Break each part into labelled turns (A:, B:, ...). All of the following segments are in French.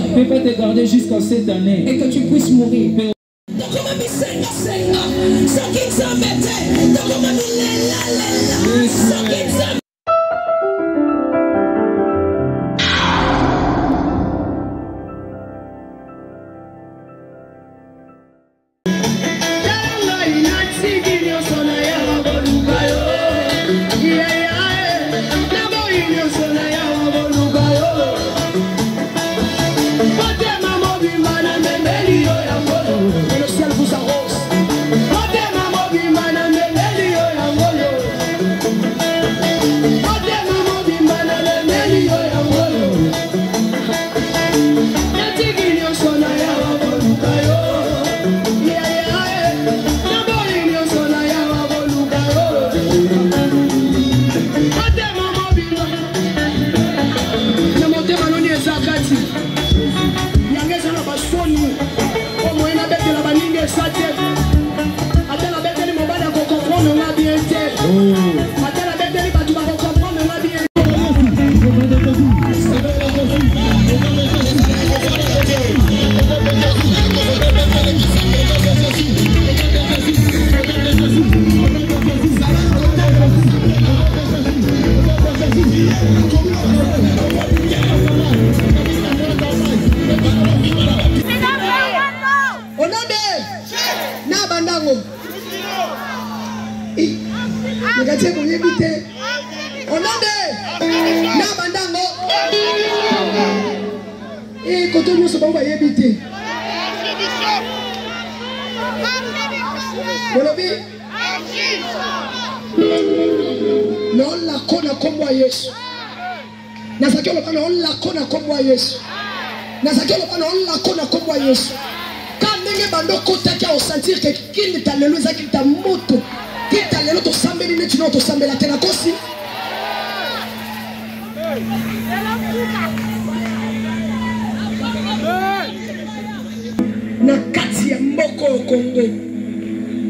A: ne peut pas te garder jusqu'à cette année.
B: Et que tu puisses mourir.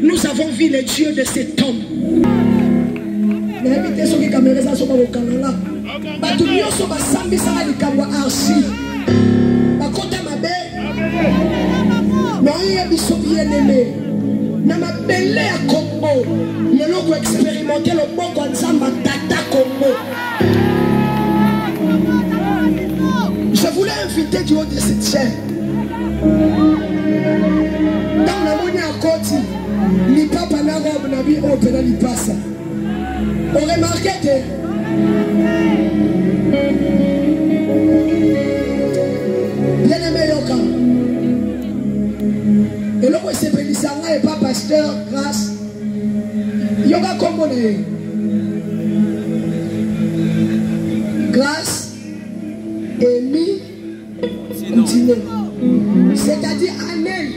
C: Nous avons vu les dieux de cet homme. Je voulais inviter du haut de cette chaîne. Dans la monnaie à côté, ni papa na robe na bi open na li passa. On remarque que bien aimé yoka. Et là où c'est Pélisanga et pas pasteur grâce. Yoga comme on est. Grâce et mi continue. C'est-à-dire Annelle,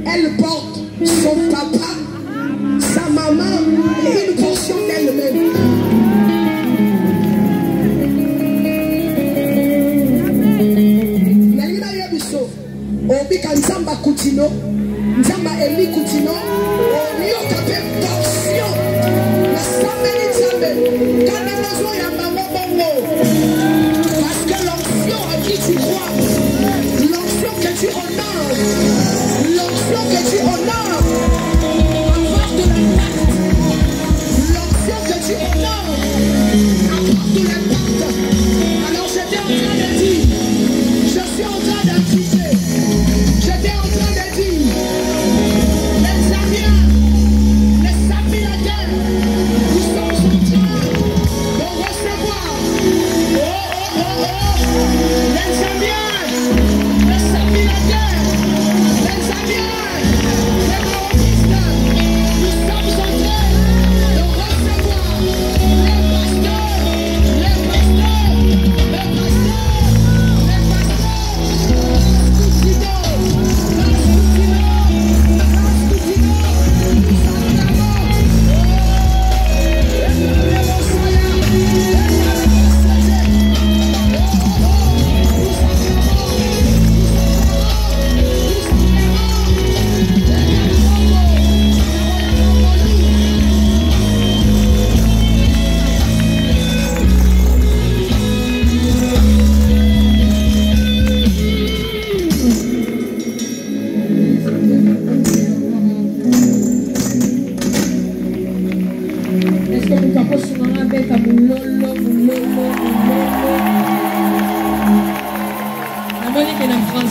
C: elle porte son papa, sa maman et une portion d'elle-même. Nalina yebiso, obi kanzamba kutino, nzamba emi kutino, oyo kape portion. La sambeli nzambe, quand les besoins ya maman bongo, parce que l'onction à qui tu crois, l'onction que tu honores, l'onction que tu honores. Oh!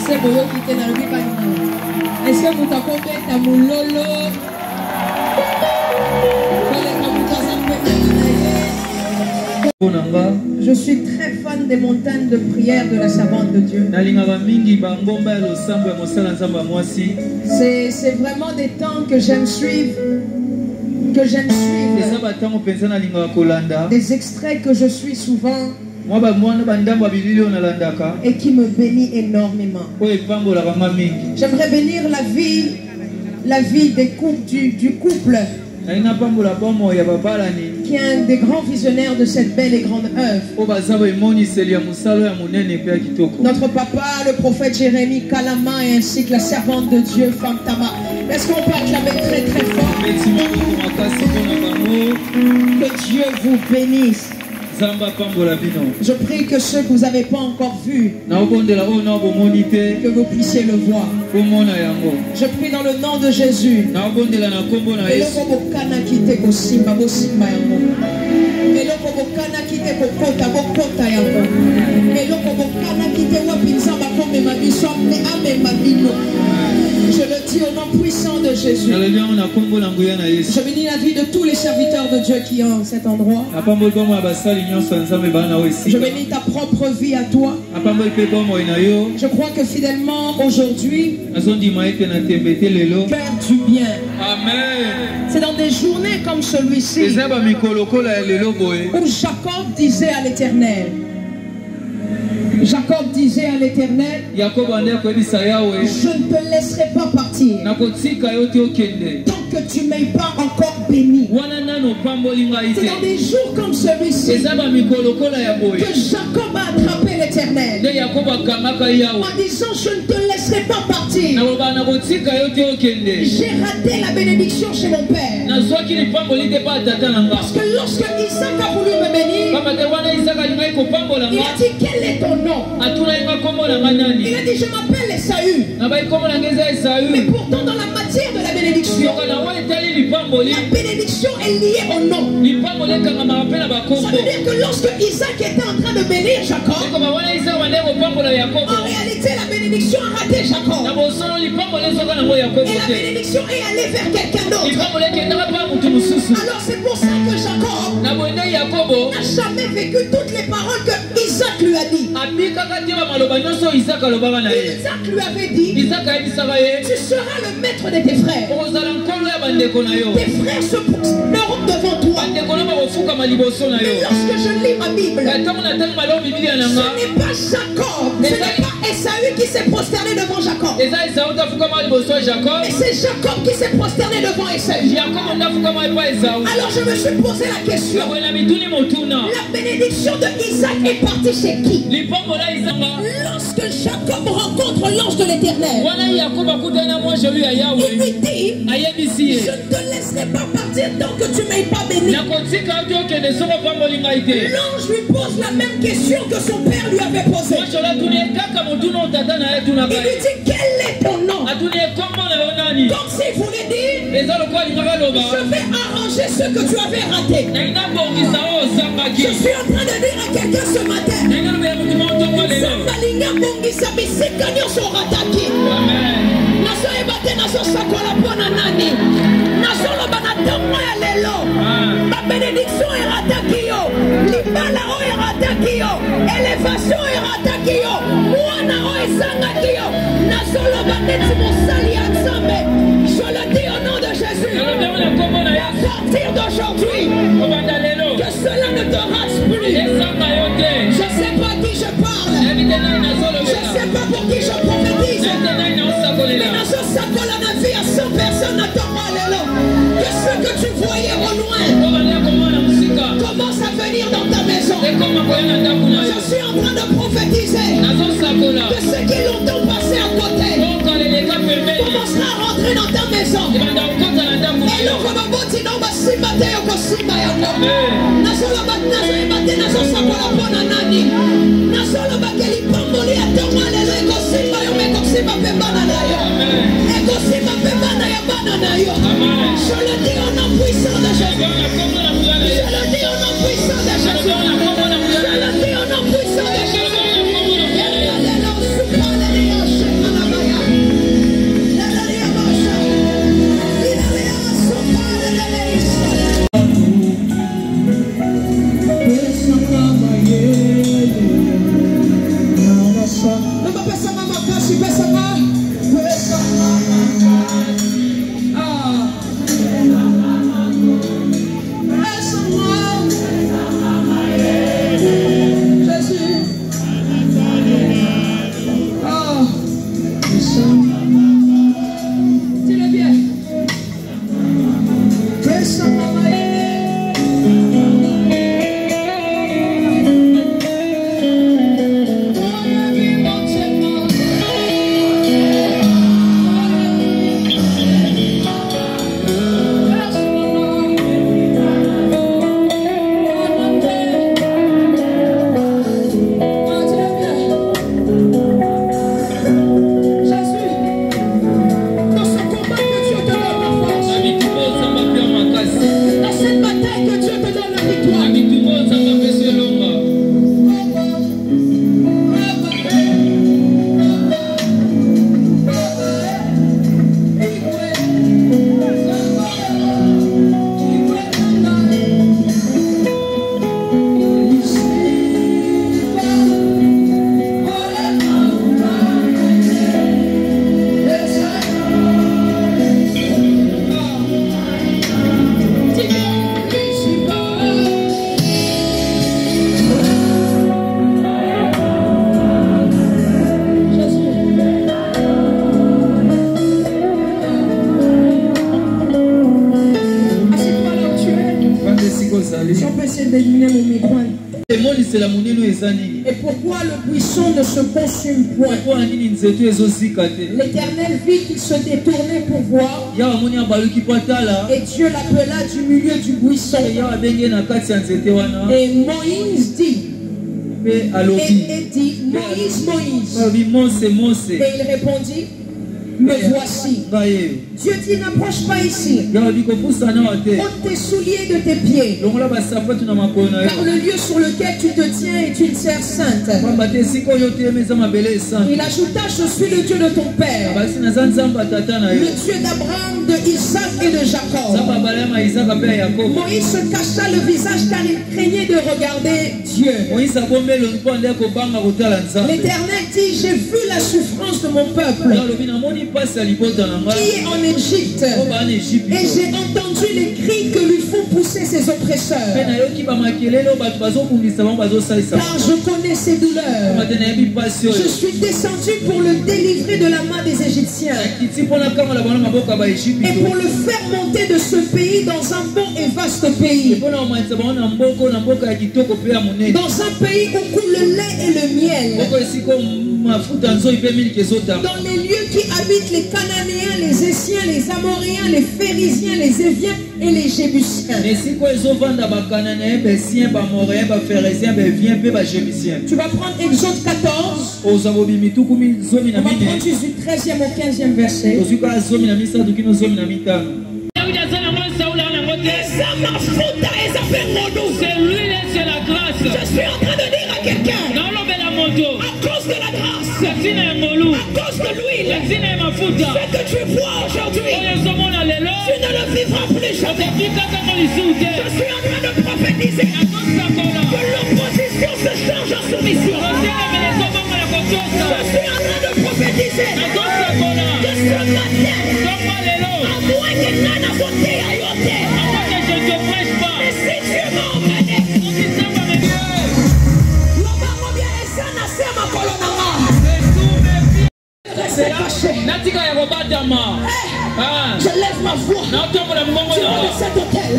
C: français boyoki te na lobi balingaka. Est-ce que mutu akobeta mololo? Koleka mutu aza pembeni na ye. Je suis très fan des montagnes de prière de la servante de Dieu. C'est vraiment des temps que j'aime suivre. Des extraits que je suis souvent et qui me bénit énormément. J'aimerais bénir la vie du couple qui est un des grands visionnaires de cette belle et grande œuvre. Notre papa, le prophète Jérémie Kalama, et ainsi que la servante de Dieu, Femme Tama. Est-ce qu'on peut acclamer très très fort? Que Dieu vous bénisse. Je prie que ceux que vous n'avez pas encore vus, que vous puissiez le voir. Je prie dans le nom de Jésus. Je le dis au nom puissant de Jésus. Je bénis la vie de tous les serviteurs de Dieu qui ont cet endroit. Je bénis ta propre vie à toi. Je crois que fidèlement aujourd'hui, faire du bien. C'est dans des journées comme celui-ci où Jacob disait à l'Éternel, je ne te laisserai pas partir tant que tu ne m'aies pas encore béni. C'est dans des jours comme celui-ci que Jacob a attrapé l'Éternel en disant je ne te laisserai pas partir. J'ai raté la bénédiction chez mon père. Parce que lorsque Isaac a voulu me bénir, il a dit quel est ton nom? Il a dit je m'appelle Esaü. Mais pourtant dans la matière de la bénédiction, la bénédiction est liée au nom. Ça veut dire que lorsque Isaac était en train de bénir Jacob, en réalité la bénédiction a raté Jacob. Et la bénédiction est allée vers quelqu'un d'autre. Alors c'est pour ça que Jacob n'a jamais vécu toutes les paroles que Isaac lui a dit. Isaac lui avait dit, tu seras le maître de tes frères. Tes frères se prosterneront devant toi. Mais lorsque je lis ma Bible, ce n'est pas Jacob, ce n'est pas Esaü qui s'est prosterné devant Jacob, mais c'est Jacob qui s'est prosterné devant Esaü. Alors je me suis posé la question, la bénédiction de Isaac est partie chez qui? Lorsque Jacob rencontre l'ange de l'Éternel, il lui dit, je ne te laisserai pas partir tant que tu ne m'aies pas béni. L'ange lui pose la même question que son père lui avait posée. Il lui dit, quel est ton nom? Comme s'il voulait dire, je vais arranger ce que tu avais raté. Je suis en train de dire à quelqu'un ce matin, bénédiction est rattaki yo, libala o est rattaki yo, élévation est rattaki yo, mwana o esangaki yo, nasolo bandeti mosali ya Nzambe. Je le dis au nom de Jésus. À partir d'aujourd'hui, que cela ne te rate plus. Je ne sais pas à qui je parle. Je ne sais pas pour qui je prophétise. Mais dans ce sac-là, la vie à 100 personnes n'attendent pas les lots. Que ce que tu voyais au loin commence à venir dans ta maison. Je suis en train de prophétiser que ceux qui l'ont passé à côté commenceront à rentrer dans ta maison. Et le robot non va s'y battre au Simba yango. Nasolo batnazo ibate nazo sakola pona nani. Nasolo bakeli pamboli atonga lelo ko Simba yo me ko Simba pembana na yo. E ko Simba pembana ya bana na yo. Je le dis au nom puissant de Jésus. Je le dis au nom puissant de Jésus. Je le dis au nom puissant de Jésus. Dis-le bien. Pesa mama
A: Et
C: pourquoi le buisson ne se consume point? L'Éternel vit qu'il se détournait pour voir, et Dieu l'appela du milieu du buisson. Et Moïse dit, et dit, Moïse, Moïse. Et il répondit, me voici. Dieu dit, n'approche pas ici. Ôte tes souliers de tes pieds. Car le lieu sur lequel tu te tiens est une terre sainte. Il ajouta, je suis le Dieu de ton père, le Dieu d'Abraham, de Isaac et de Jacob. Moïse se cacha le visage car il craignait de regarder Dieu. L'Éternel dit, j'ai vu la souffrance de mon peuple qui est en Égypte, et j'ai entendu les cris que lui font pousser ses oppresseurs. Car je connais ses douleurs. Je suis descendu pour le délivrer de la main des Égyptiens et pour le faire monter de ce pays dans un bon et vaste pays, dans un pays où coule le lait et le miel, dans les lieux qui habitent les Cananéens, les Essiens, les Amoréens, les Phérésiens, les Éviens et les Jébusiens. Tu vas prendre Exode 14. On va prendre du 13e au 15e verset.
A: C'est lui, c'est la grâce.
C: Je suis en train de dire à quelqu'un, à cause de la grâce, à cause de l'huile, ce que tu bois aujourd'hui, tu ne le vivras plus jamais. Je suis en train de prophétiser que l'opposition se change en soumission. Je suis en train de prophétiser que ce matin, à moins que Nana vote à Yoté, mais si Dieu m'a emmené, je lève ma voix de cet hôtel.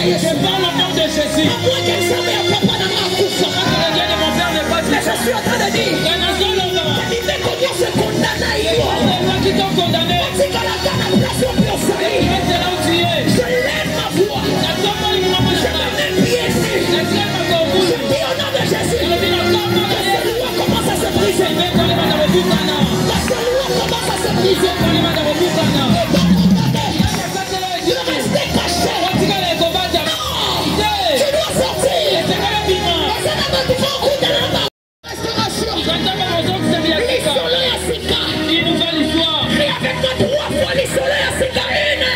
A: Je parle au nom de Jésus.
C: Mais je suis en train de dire se condamne à y
A: qui t'ont condamné.
C: Je lève ma voix. Je mets mes pieds ici. Je dis au nom de Jésus que cette loi commence à se briser. Que cette loi commence à se briser. Je restais caché. Non, tu dois sortir.
A: Une nouvelle histoire.
C: Et avec moi 3 fois les soleils à Sikarine.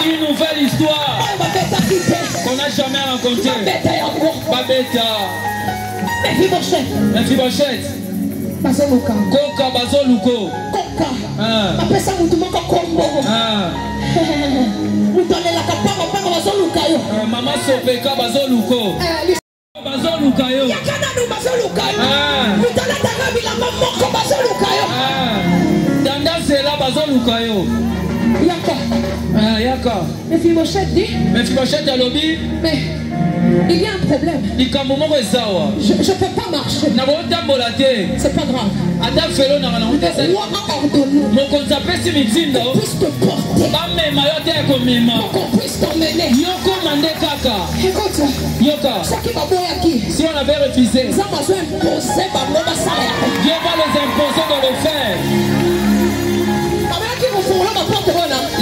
A: Une nouvelle histoire qu'on n'a jamais rencontrée. Babeta. Mephibosheth.
C: Koka.
A: bazoluko.
C: Koka. Apesa mutu moko kombo. Mutolela kapapa papa bazoluka yo.
A: Mama sopeka bazoluko. Bazoluka yo.
C: Yakana nu bazoluka yo. Mutolela kabila moko bazoluka yo.
A: Tendance là bazoluka yo.
C: Yaka.
A: Yaka.
C: Mephibosheth dit.
A: Mephibosheth a lobby.
C: Mais il y a un problème. Je ne peux pas marcher. C'est pas grave. Le roi a ordonné qu'on puisse te porter, qu'on puisse t'emmener. Écoute, ce qui va boire qui?
A: Si on avait refusé,
C: Dieu va
A: les imposer dans le fer.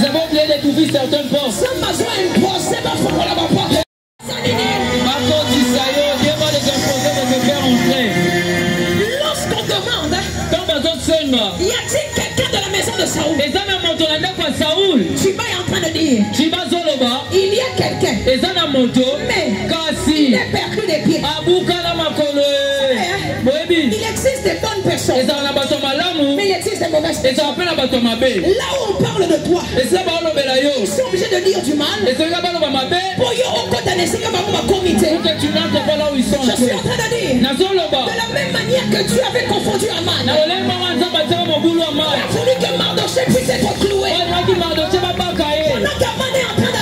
A: Ils avaient oublié d'ouvrir certaines portes.
C: Lorsqu'on demande, y a-t-il quelqu'un de la maison de Saoul? Tu vas en train de dire, il y a quelqu'un, mais il est perdu des pieds. Il existe des bonnes personnes, mais il existe des mauvaises personnes. Là où on parle de toi, ils sont obligés de dire du mal. Je suis en train de dire, de la même manière que Dieu avait confondu Aman, il a voulu que Mardochée puisse être cloué. Pendant qu'Aman est en train de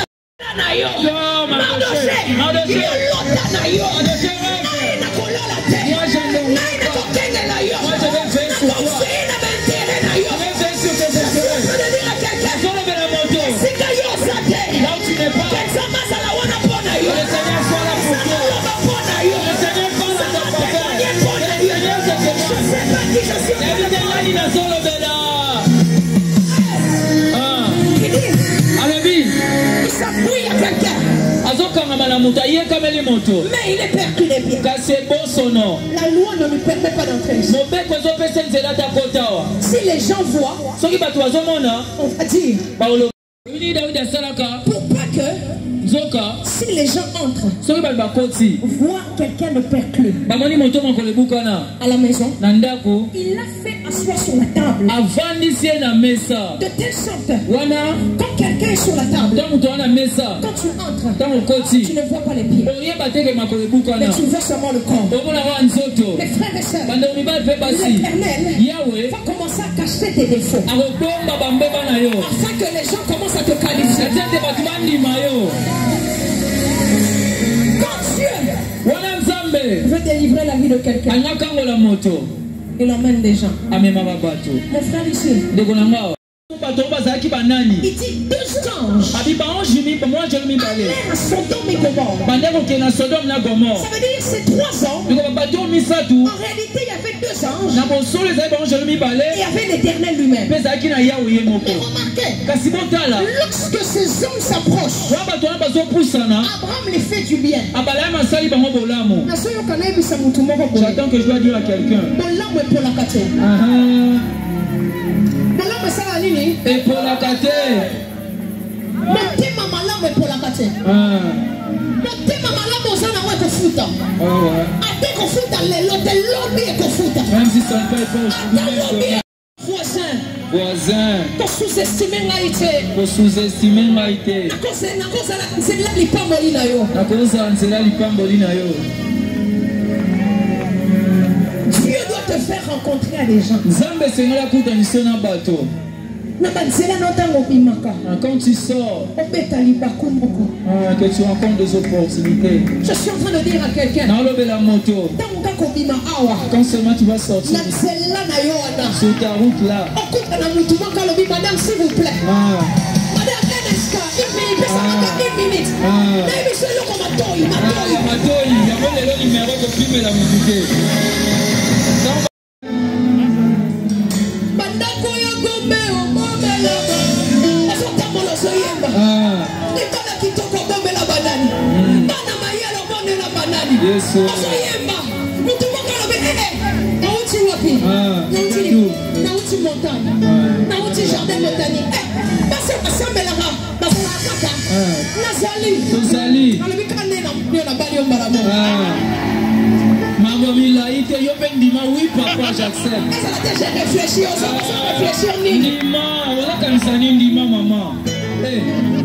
C: mais il est perdu des pieds. La loi ne lui permet pas d'entrer. Si les gens voient, on va dire, pour pas que si les gens entrent, voient quelqu'un de perclus à la maison, il l'a fait asseoir sur la table de telle sorte, quand quelqu'un est sur la table, quand tu entres, tu ne vois pas les pieds, mais tu vois seulement le corps. Mes frères et sœurs, l'Éternel va commencer à cacher tes défauts afin que les gens commencent à te qualifier. Quand Dieu veut délivrer la vie de quelqu'un, il emmène des gens. Mon frère ici, il dit 2 anges allèrent à Sodome et Gomorrhe. Ça veut dire ces 3 ans, en réalité il y avait 2 anges et il y avait l'Éternel lui-même. Mais remarquez, lorsque ces hommes s'approchent, Abraham les fait du bien.
A: J'attends que je dois dire à quelqu'un. Et pour la kate. Même si son père est voisin. Pour sous-estimer Maïté. C'est là l'ipambolina yo. Dieu doit te faire rencontrer à des gens. Quand tu sors, que tu rencontres des opportunités.
C: Je suis en train de dire à quelqu'un,
A: quand seulement tu vas sortir sur ta route là,
C: madame s'il vous plaît, madame une minute,
A: que yo ben dima oui papa j'accepte.
C: Ça a déjà réfléchi, on s'en réfléchir ni.
A: Dima, voilà comme ça ni dima maman.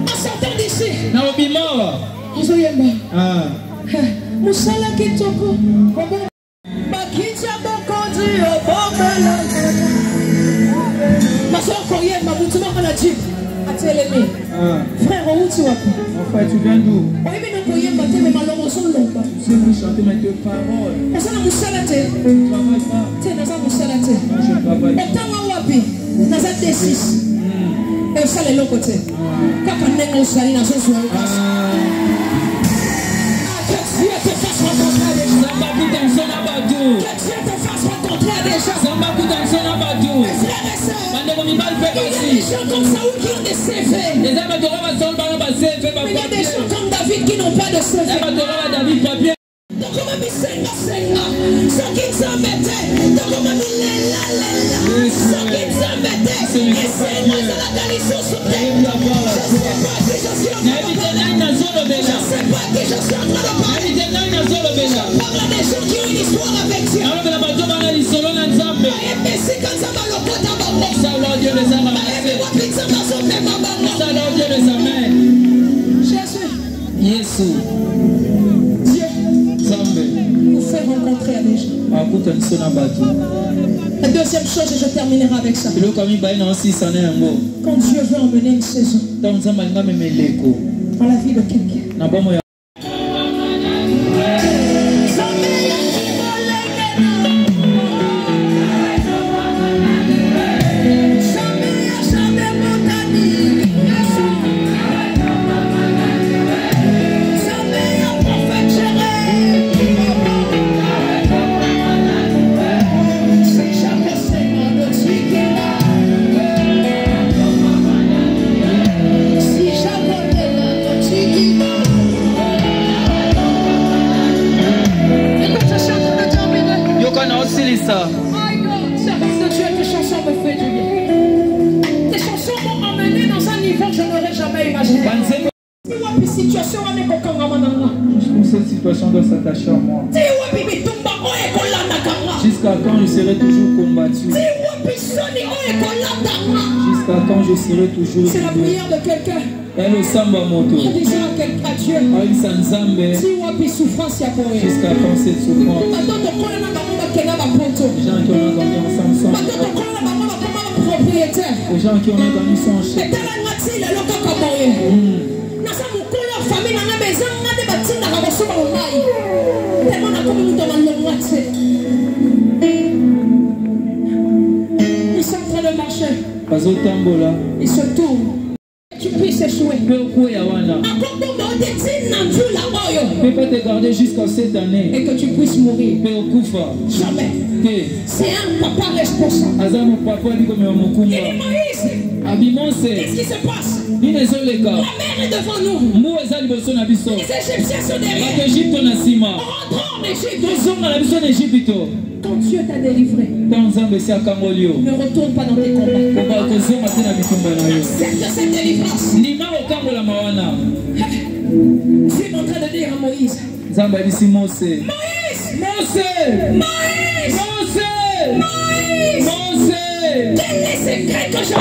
C: En sortant d'ici.
A: Na obima.
C: Ozoyemba.
A: Ah.
C: Musala kitoko. Bakitia bokondi obomela. Masoko yemba mutuma kana chip. Atelemi. Frère, où tu vas?
A: Mon frère, tu viens d'où?
C: Oui, mais nous pourrions battre, mais malheureusement, non pas.
A: Si vous chantez mes deux paroles.
C: On s'en a moussalate.
A: Je ne travaille pas.
C: Tiens, nous avons moussalate.
A: Non, je ne travaille pas.
C: Autant à Wapi, nous avons des 6. Et ça, les l'autre côté. Quand on est au salé, nous sommes sur le casse. Que Dieu te fasse rencontrer des gens.
A: Samba Koutan Sonabadou.
C: Que Dieu te fasse rencontrer des gens.
A: Samba Koutan Sonabadou.
C: Mes frères et sœurs.
A: Il y a des
C: gens comme Saoul qui ont des CV. Mais il y a des gens comme David qui n'ont pas de CV. Donc comment nous senga. Ceux qui s'en mettaient. Donc comment nous l'éla. Ceux qui s'en mettaient. Et c'est moi de la galison sous terre. Je sais pas qui je suis en train de parler. Je sais pas qui je suis en train de parler. Je parle à des gens qui ont une histoire avec Dieu. Mais si quand ça va le côté à bon.
A: Jésus.
C: Dieu
A: Zambé.
C: vous fait rencontrer à des gens. La deuxième chose, et je terminerai avec ça. Quand Dieu veut emmener une saison dans la vie de quelqu'un. Service de Dieu, tes chansons me font du bien. Tes chansons m'ont emmené dans un niveau que je n'aurais jamais imaginé.
A: Cette situation doit s'attacher à moi. Jusqu'à quand je serai toujours combattu. Jusqu'à quand je serai toujours.
C: C'est la prière de quelqu'un.
A: Elle au samba moto.
C: En disant à Dieu.
A: Jusqu'à quand cette souffrance.
C: Les
A: gens qui ont gagné ensemble sont. Les gens qui ont gagné son chef.
C: Ils sont en train de marcher.
A: Ils
C: se tournent. Tu puisses échouer.
A: Ne peut pas te garder jusqu'à cette année.
C: Et que tu puisses mourir.
A: Jamais.
C: C'est un papa responsable. Il dit Moïse. Qu'est-ce qui se passe? La mer est devant nous. Les Égyptiens sont derrière. Rentrons en Égypte. Quand Dieu t'a délivré, ne retourne pas dans tes combats. Accepte cette délivrance. Dieu est en train de dire à Moïse. Moïse! Quel est le secret que je...